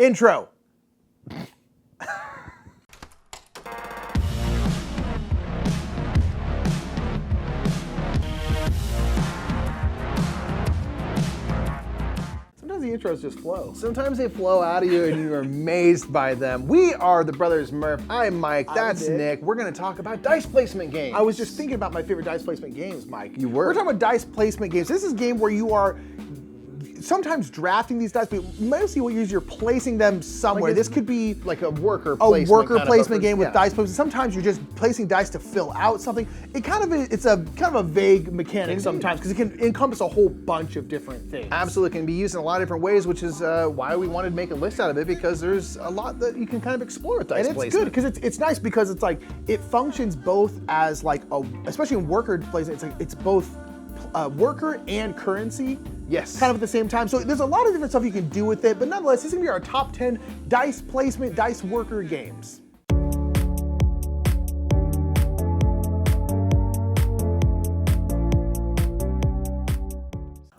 Intro. Sometimes the intros just flow. Sometimes they flow out of you and you're amazed by them. We are the Brothers Murph. I'm Mike. That's Nick. We're going to talk about dice placement games. I was just thinking about my favorite dice placement games, Mike. You were? We're talking about dice placement games. This is a game where you are sometimes drafting these dice, but mostly what you're placing them somewhere. Like this could be like a worker placement. A worker placement game with dice placement. Sometimes you're just placing dice to fill out something. It's a kind of a vague mechanic sometimes because it can encompass a whole bunch of different things. Absolutely, can be used in a lot of different ways, which is why we wanted to make a list out of it, because there's a lot that you can kind of explore with dice placement. And it's good because it's nice because it's like it functions both as like especially in worker placement. It's both worker and currency. Yes. Kind of at the same time. So there's a lot of different stuff you can do with it, but nonetheless, this is gonna be our top 10 dice placement, dice worker games.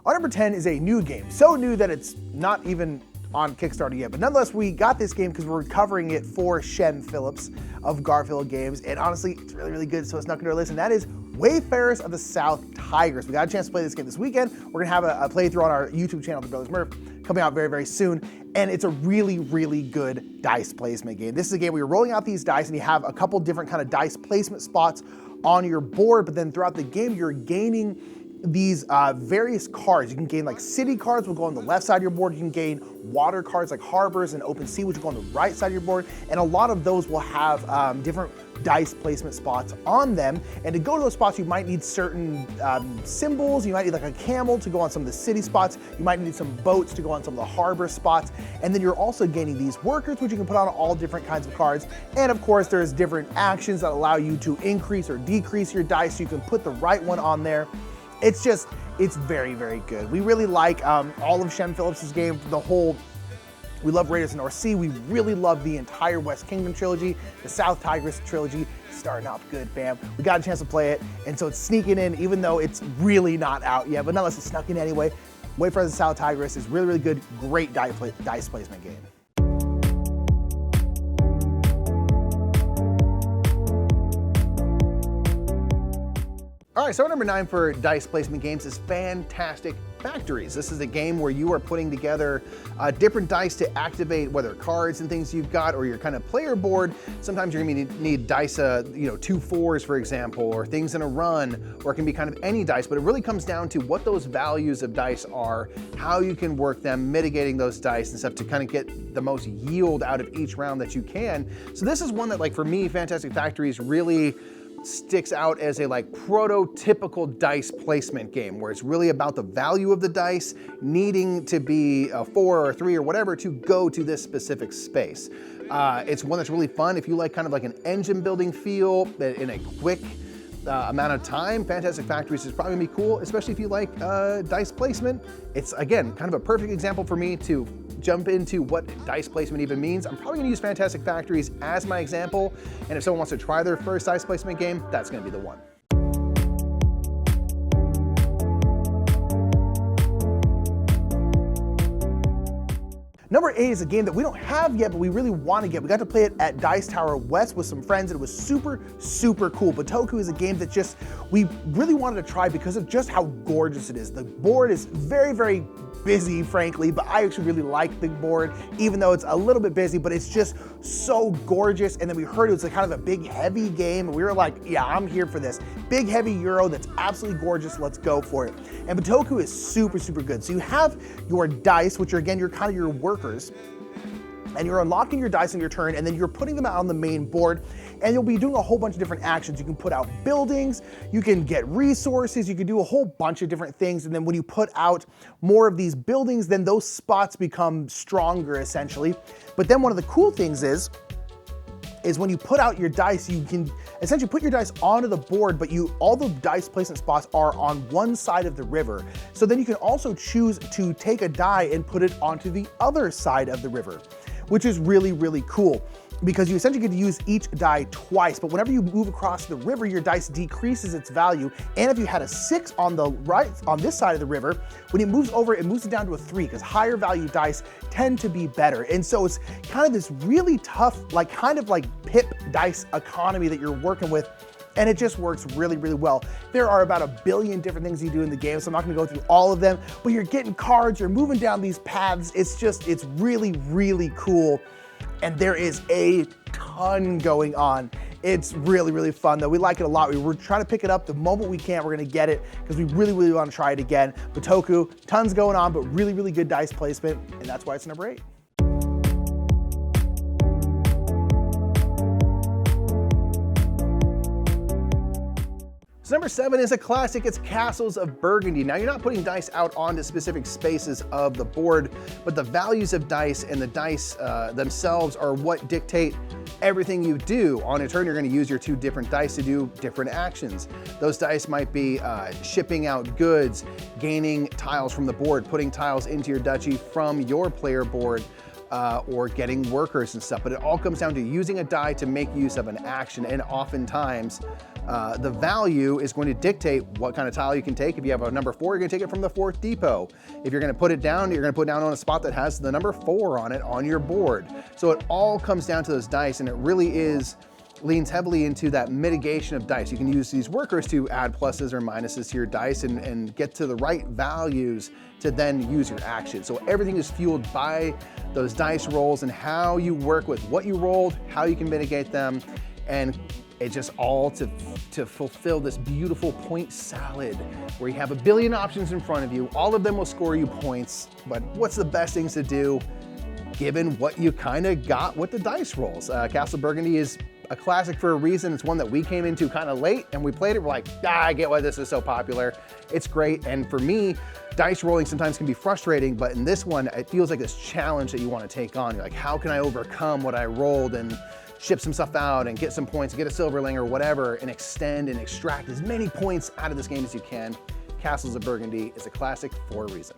Our number 10 is a new game. So new that it's not even on Kickstarter yet, but nonetheless, we got this game because we're covering it for Shem Phillips of Garphill Games, and honestly, it's really, really good, so it's not going to our list, and that is Wayfarers of the South Tigris. We got a chance to play this game this weekend. We're gonna have a playthrough on our YouTube channel, The Brothers Murph, coming out very, very soon, and it's a really, really good dice placement game. This is a game where you're rolling out these dice, and you have a couple different kind of dice placement spots on your board, but then throughout the game, you're gaining these various cards. You can gain like city cards, will go on the left side of your board. You can gain water cards like harbors and open sea, which will go on the right side of your board. And a lot of those will have different dice placement spots on them. And to go to those spots, you might need certain symbols. You might need like a camel to go on some of the city spots. You might need some boats to go on some of the harbor spots. And then you're also gaining these workers, which you can put on all different kinds of cards. And of course, there's different actions that allow you to increase or decrease your dice, so you can put the right one on there. It's very, very good. We really like all of Shem Phillips' game, we love Raiders of the North Sea. We really love the entire West Kingdom trilogy, the South Tigris trilogy, starting off good, fam. We got a chance to play it, and so it's sneaking in, even though it's really not out yet, but nonetheless, it snuck in anyway. Wayfarers of the South Tigris is really, really good, great dice placement game. All right, so our number 9 for dice placement games is Fantastic Factories. This is a game where you are putting together different dice to activate whether cards and things you've got or your kind of player board. Sometimes you're gonna need dice, 2 4s, for example, or things in a run, or it can be kind of any dice, but it really comes down to what those values of dice are, how you can work them, mitigating those dice and stuff to kind of get the most yield out of each round that you can. So this is one that, like, for me, Fantastic Factories really sticks out as a prototypical dice placement game where it's really about the value of the dice needing to be a 4 or 3 or whatever to go to this specific space. It's one that's really fun if you like kind of like an engine building feel in a quick amount of time. Fantastic Factories is probably gonna be cool, especially if you like dice placement. It's, again, kind of a perfect example for me to jump into what dice placement even means. I'm probably gonna use Fantastic Factories as my example, and if someone wants to try their first dice placement game, that's gonna be the one. Number 8 is a game that we don't have yet, but we really want to get. We got to play it at Dice Tower West with some friends, and it was super, super cool. Bitoku is a game that we really wanted to try because of just how gorgeous it is. The board is very, very busy, frankly, but I actually really like the board, even though it's a little bit busy, but it's just so gorgeous. And then we heard it was kind of a big, heavy game, and we were like, yeah, I'm here for this. Big, heavy Euro that's absolutely gorgeous, let's go for it. And Bitoku is super, super good. So you have your dice, which are, again, kind of your workers, and you're unlocking your dice on your turn, and then you're putting them out on the main board, and you'll be doing a whole bunch of different actions. You can put out buildings, you can get resources, you can do a whole bunch of different things, and then when you put out more of these buildings, then those spots become stronger, essentially. But then one of the cool things is when you put out your dice, you can essentially put your dice onto the board, but all the dice placement spots are on one side of the river. So then you can also choose to take a die and put it onto the other side of the river, which is really, really cool. because you essentially get to use each die twice, but whenever you move across the river, your dice decreases its value. And if you had a 6 on the right, on this side of the river, when it moves over, it moves it down to a 3, because higher value dice tend to be better. And so it's kind of this really tough, like kind of like pip dice economy that you're working with, and it just works really, really well. There are about 1 billion different things you do in the game, so I'm not gonna go through all of them, but you're getting cards, you're moving down these paths. It's really, really cool. And there is a ton going on. It's really, really fun though. We like it a lot. We're trying to pick it up the moment we can. We're gonna get it because we really, really want to try it again. Bitoku, tons going on, but really, really good dice placement, and that's why it's number 8. So number 7 is a classic. It's Castles of Burgundy. Now, you're not putting dice out onto specific spaces of the board, but the values of dice and the dice themselves are what dictate everything you do. On a turn, you're going to use your 2 different dice to do different actions. Those dice might be shipping out goods, gaining tiles from the board, putting tiles into your duchy from your player board, or getting workers and stuff. But it all comes down to using a die to make use of an action, and oftentimes the value is going to dictate what kind of tile you can take. If you have a number 4, you're gonna take it from the 4th depot. If you're gonna put it down, you're gonna put it down on a spot that has the number 4 on it on your board. So it all comes down to those dice, and it really leans heavily into that mitigation of dice. You can use these workers to add pluses or minuses to your dice and get to the right values to then use your action. So everything is fueled by those dice rolls and how you work with what you rolled, how you can mitigate them, and it's just all to fulfill this beautiful point salad where you have 1 billion options in front of you. All of them will score you points, but what's the best things to do given what you kind of got with the dice rolls? Castle Burgundy is a classic for a reason. It's one that we came into kind of late and we played it. We're like, I get why this is so popular. It's great. And for me, dice rolling sometimes can be frustrating, but in this one, it feels like this challenge that you want to take on. You're like, how can I overcome what I rolled and ship some stuff out and get some points, get a silverling or whatever, and extend and extract as many points out of this game as you can. Castles of Burgundy is a classic for a reason.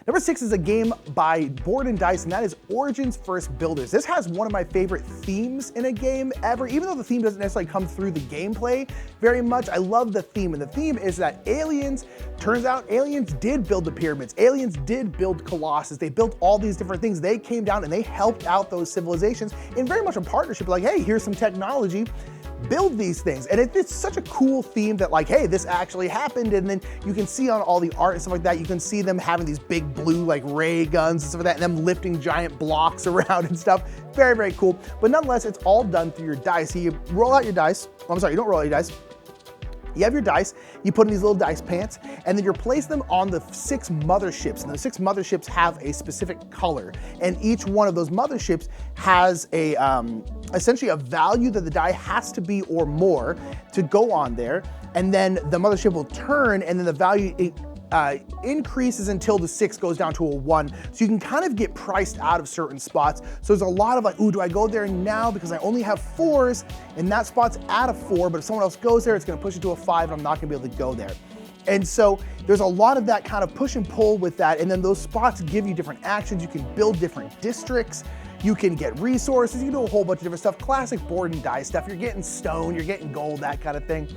Number 6 is a game by Board&Dice, and that is Origins First Builders. This has one of my favorite themes in a game ever. Even though the theme doesn't necessarily come through the gameplay very much, I love the theme. And the theme is that aliens, turns out aliens did build the pyramids. Aliens did build Colossus. They built all these different things. They came down and they helped out those civilizations in very much a partnership. Like, hey, here's some technology. Build these things. And it's such a cool theme that like, hey, this actually happened. And then you can see on all the art and stuff like that, you can see them having these big blue like ray guns and stuff like that, and them lifting giant blocks around and stuff. Very, very cool. But nonetheless, it's all done through your dice. So you roll out your dice. Oh, I'm sorry, you don't roll out your dice. You have your dice, you put in these little dice pants, and then you place them on the 6 motherships. And the 6 motherships have a specific color. And each one of those motherships has a essentially a value that the die has to be or more to go on there. And then the mothership will turn, and then the value increases until the 6 goes down to a 1. So you can kind of get priced out of certain spots. So there's a lot of like, ooh, do I go there now because I only have 4s and that spot's at a 4, but if someone else goes there, it's gonna push it to a 5 and I'm not gonna be able to go there. And so there's a lot of that kind of push and pull with that. And then those spots give you different actions. You can build different districts. You can get resources. You can do a whole bunch of different stuff. Classic Board&Dice stuff. You're getting stone, you're getting gold, that kind of thing.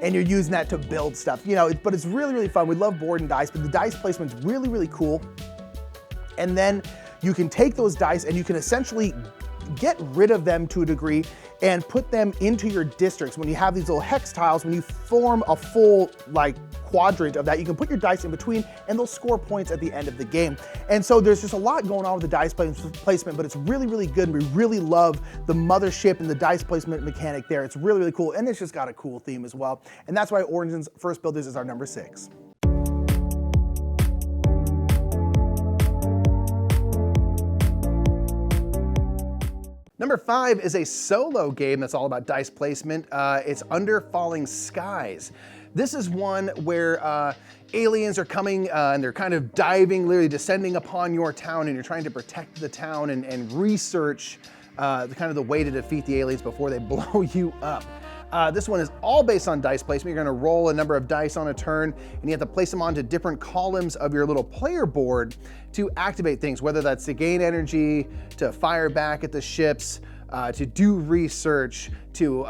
And you're using that to build stuff, you know, but it's really, really fun. We love Board&Dice, but the dice placement's really, really cool. And then you can take those dice and you can essentially get rid of them to a degree and put them into your districts. When you have these little hex tiles, when you form a full like quadrant of that, you can put your dice in between and they'll score points at the end of the game. And so there's just a lot going on with the dice placement, but it's really, really good. We really love the mothership and the dice placement mechanic there. It's really, really cool. And it's just got a cool theme as well. And that's why Origins First Builders is our number 6. Number 5 is a solo game that's all about dice placement. It's Under Falling Skies. This is one where aliens are coming and they're kind of diving, literally descending upon your town, and you're trying to protect the town and research the way to defeat the aliens before they blow you up. This one is all based on dice placement. You're gonna roll a number of dice on a turn, and you have to place them onto different columns of your little player board to activate things, whether that's to gain energy, to fire back at the ships, to do research, to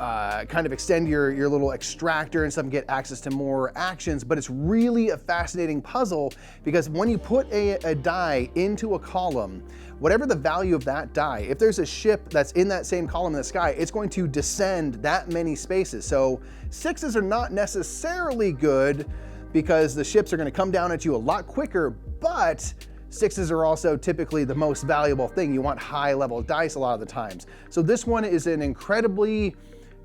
kind of extend your little extractor and stuff and get access to more actions. But it's really a fascinating puzzle because when you put a die into a column, whatever the value of that die, if there's a ship that's in that same column in the sky, it's going to descend that many spaces. So 6s are not necessarily good because the ships are going to come down at you a lot quicker, but 6s are also typically the most valuable thing. You want high level dice a lot of the times. So this one is an incredibly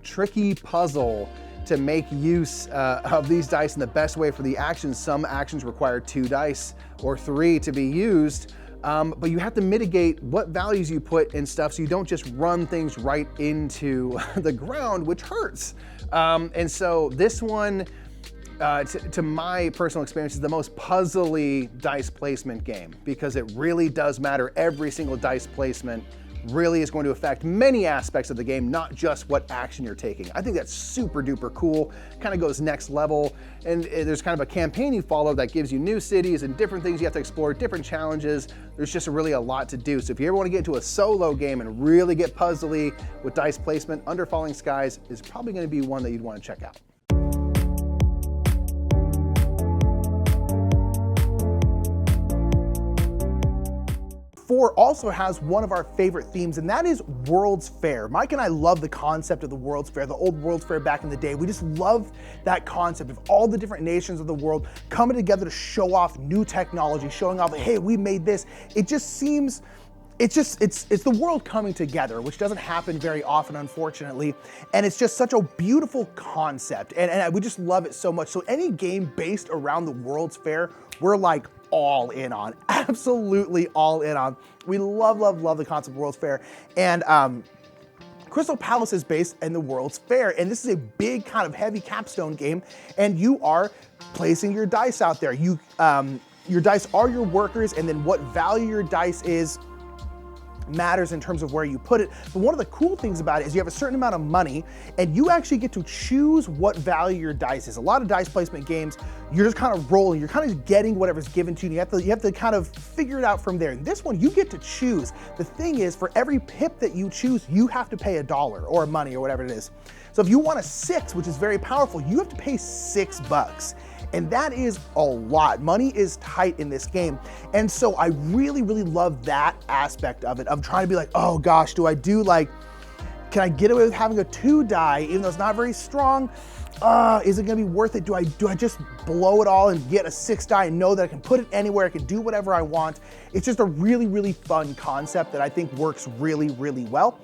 tricky puzzle to make use of these dice in the best way for the actions. Some actions require 2 dice or 3 to be used, but you have to mitigate what values you put in stuff so you don't just run things right into the ground, which hurts. And so this one, to my personal experience, is the most puzzly dice placement game because it really does matter. Every single dice placement really is going to affect many aspects of the game, not just what action you're taking. I think that's super duper cool, kind of goes next level, and there's kind of a campaign you follow that gives you new cities and different things you have to explore, different challenges. There's just really a lot to do. So if you ever want to get into a solo game and really get puzzly with dice placement, Under Falling Skies is probably going to be one that you'd want to check out. 4 also has one of our favorite themes, and that is World's Fair. Mike and I love the concept of the World's Fair, the old World's Fair back in the day. We just love that concept of all the different nations of the world coming together to show off new technology, showing off, hey, we made this. It just seems, it's the world coming together, which doesn't happen very often, unfortunately. And it's just such a beautiful concept. And we just love it so much. So any game based around the World's Fair, we're like all in on, absolutely all in on. We love, love, love the concept of World's Fair. And Crystal Palace is based in the World's Fair, and this is a big kind of heavy capstone game, and you are placing your dice out there. Your dice are your workers, and then what value your dice is matters in terms of where you put it. But one of the cool things about it is you have a certain amount of money and you actually get to choose what value your dice is. A lot of dice placement games, you're just kind of rolling, you're kind of getting whatever's given to you. You have to kind of figure it out from there. In this one, you get to choose. The thing is, for every pip that you choose, you have to pay $1 or money or whatever it is. So if you want a 6, which is very powerful, you have to pay $6. And that is a lot. Money is tight in this game. And so I really, really love that aspect of it, of trying to be like, oh gosh, do I do like, can I get away with having a 2 die, even though it's not very strong? Is it gonna be worth it? Do I just blow it all and get a 6 die and know that I can put it anywhere, I can do whatever I want? It's just a really, really fun concept that I think works really, really well.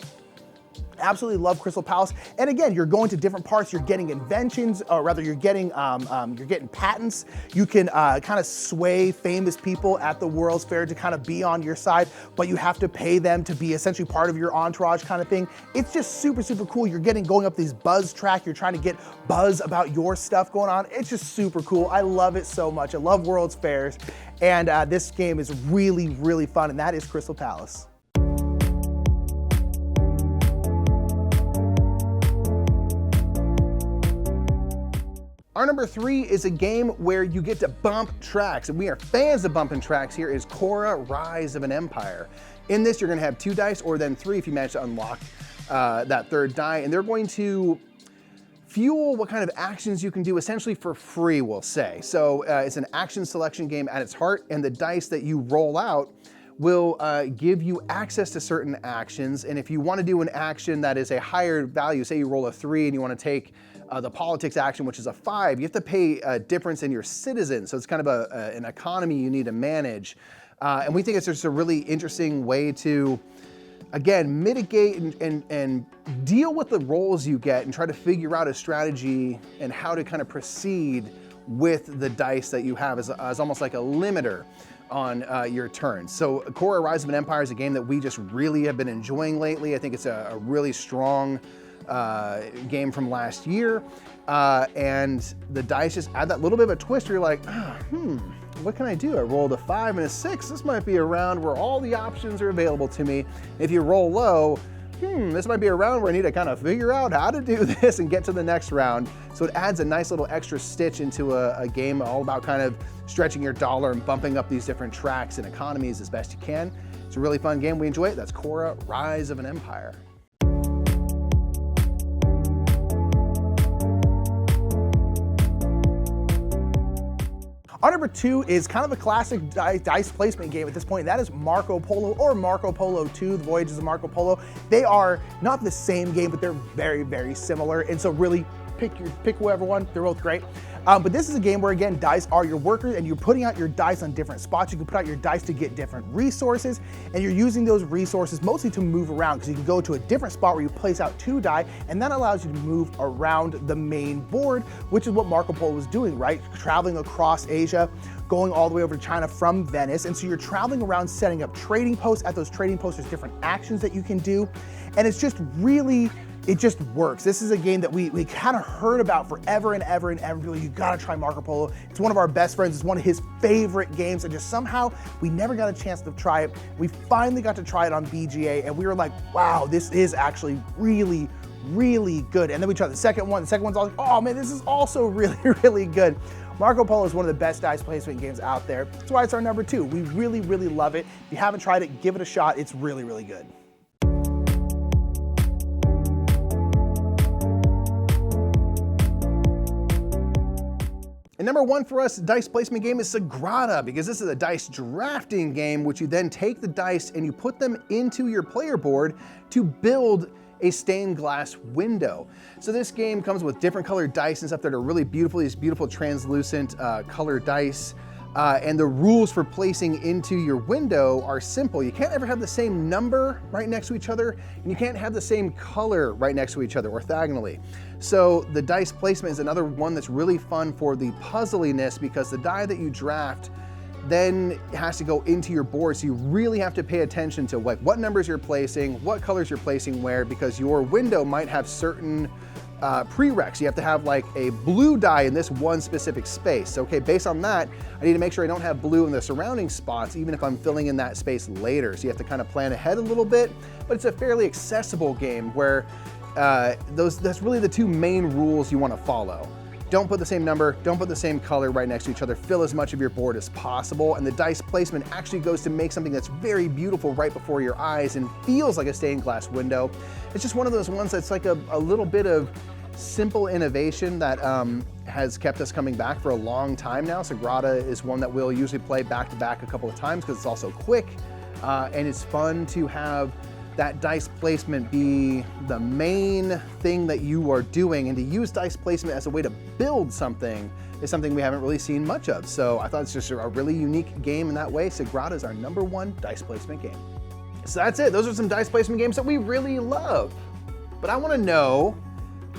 Absolutely love Crystal Palace. And again, you're going to different parts, you're getting inventions, or rather you're getting patents. You can kind of sway famous people at the World's Fair to kind of be on your side, but you have to pay them to be essentially part of your entourage kind of thing. It's just super, super cool. You're going up these buzz track, you're trying to get buzz about your stuff going on. It's just super cool. I love it so much. I love World's Fairs. And this game is really, really fun, and that is Crystal Palace. Our number 3 is a game where you get to bump tracks, and we are fans of bumping tracks here, is Khôra, Rise of an Empire. In this, you're gonna have 2 dice, or then 3 if you manage to unlock that 3rd die, and they're going to fuel what kind of actions you can do essentially for free, we'll say. So it's an action selection game at its heart, and the dice that you roll out will give you access to certain actions. And if you want to do an action that is a higher value, say you roll a 3 and you want to take the politics action, which is a 5, you have to pay a difference in your citizens. So it's kind of an economy you need to manage. And we think it's just a really interesting way to, again, mitigate and deal with the rolls you get and try to figure out a strategy and how to kind of proceed with the dice that you have as almost like a limiter on your turn. So Khôra, Rise of an Empire is a game that we just really have been enjoying lately. I think it's a really strong game from last year. And the dice just add that little bit of a twist where you're like, what can I do? I rolled a 5 and a 6. This might be a round where all the options are available to me. If you roll low, this might be a round where I need to kind of figure out how to do this and get to the next round. So it adds a nice little extra stitch into a game all about kind of stretching your dollar and bumping up these different tracks and economies as best you can. It's a really fun game. We enjoy it. That's Khôra, Rise of an Empire. Our number 2 is kind of a classic dice placement game at this point. That is Marco Polo or Marco Polo 2, the Voyages of Marco Polo. They are not the same game, but they're very, very similar. And so really pick whoever one, they're both great. But this is a game where, again, dice are your workers and you're putting out your dice on different spots. You can put out your dice to get different resources, and you're using those resources mostly to move around, because you can go to a different spot where you place out 2 die, and that allows you to move around the main board, which is what Marco Polo was doing, right? Traveling across Asia, going all the way over to China from Venice. And so you're traveling around setting up trading posts. At those trading posts, there's different actions that you can do. And it's just really, it just works. This is a game that we kind of heard about forever and ever and ever. You gotta try Marco Polo. It's one of our best friends. It's one of his favorite games, and just somehow we never got a chance to try it. We finally got to try it on BGA, and we were like, wow, this is actually really, really good. And then we tried the second one. The second one's all like, oh man, this is also really, really good. Marco Polo is one of the best dice placement games out there. That's why it's our number 2. We really, really love it. If you haven't tried it, give it a shot. It's really, really good. And number 1 for us dice placement game is Sagrada, because this is a dice drafting game, which you then take the dice and you put them into your player board to build a stained glass window. So this game comes with different colored dice and stuff that are really beautiful, these beautiful translucent colored dice. And the rules for placing into your window are simple. You can't ever have the same number right next to each other, and you can't have the same color right next to each other orthogonally. So the dice placement is another one that's really fun for the puzzliness, because the die that you draft then has to go into your board. So you really have to pay attention to what numbers you're placing, what colors you're placing where, because your window might have certain prereqs. You have to have like a blue die in this one specific space. Okay, based on that, I need to make sure I don't have blue in the surrounding spots, even if I'm filling in that space later. So you have to kind of plan ahead a little bit, but it's a fairly accessible game where that's really the 2 main rules you want to follow. Don't put the same number, don't put the same color right next to each other, fill as much of your board as possible, and the dice placement actually goes to make something that's very beautiful right before your eyes and feels like a stained glass window. It's just one of those ones that's like a little bit of simple innovation that has kept us coming back for a long time now. Sagrada is one that we'll usually play back to back a couple of times because it's also quick, and it's fun to have that dice placement be the main thing that you are doing, and to use dice placement as a way to build something is something we haven't really seen much of. So I thought it's just a really unique game in that way. Sagrada is our number 1 dice placement game. So that's it. Those are some dice placement games that we really love. But I want to know,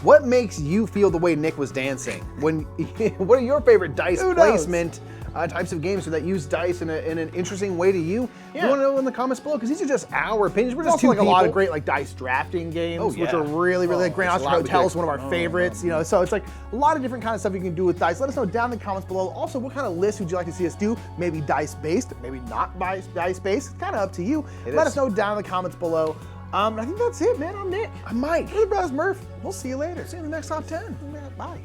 what makes you feel the way Nick was dancing? What are your favorite dice placement types of games that use dice in an interesting way to you? Yeah. You want to know in the comments below, because these are just our opinions. We're There's just also two like a lot of people. great like dice drafting games, yeah. which are really, really like Grand it's a Austria lot we Hotel is did. one of our favorites. You know, so it's like a lot of different kind of stuff you can do with dice. Let us know down in the comments below. Also, what kind of lists would you like to see us do? Maybe dice based, maybe not dice based. It's kind of up to you. Let us know down in the comments below. I think that's it, man. I'm Nick. I'm Mike. Hey, Brothers Murph. We'll see you later. See you in the next top 10. Bye.